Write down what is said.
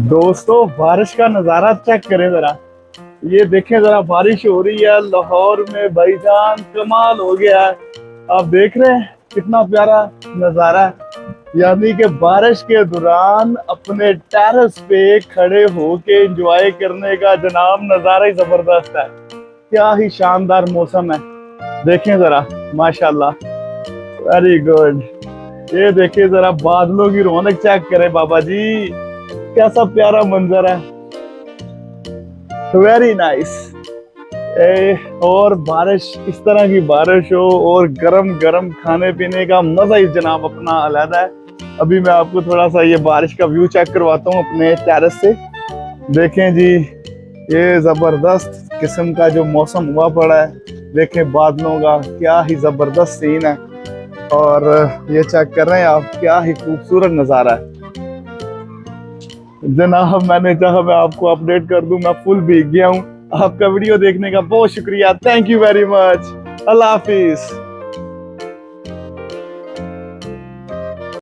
दोस्तों बारिश का नजारा चेक करें जरा। ये देखें जरा, बारिश हो रही है लाहौर में भाईजान, कमाल हो गया है। आप देख रहे हैं कितना प्यारा नजारा है। यानी कि बारिश के दौरान अपने टेरेस पे खड़े होके एंजॉय करने का जनाब नजारा ही जबरदस्त है। क्या ही शानदार मौसम है, देखें जरा, माशाल्लाह, वेरी गुड। ये देखिए जरा, बादलों की रौनक चेक करें बाबा जी, कैसा प्यारा मंजर है, वेरी नाइस। और बारिश, इस तरह की बारिश हो और गरम गरम खाने पीने का मजा ही जनाब अपना अलग है। अभी मैं आपको थोड़ा सा ये बारिश का व्यू चेक करवाता हूँ अपने टेरेस से। देखें जी, ये जबरदस्त किस्म का जो मौसम हुआ पड़ा है, देखें बादलों का क्या ही जबरदस्त सीन है। और ये चेक कर रहे हैं आप, क्या ही खूबसूरत नजारा है जनाब। मैंने चाहा मैं आपको अपडेट कर दूं, मैं फुल भीग गया हूँ। आपका वीडियो देखने का बहुत शुक्रिया, thank you very much, Allah Hafiz.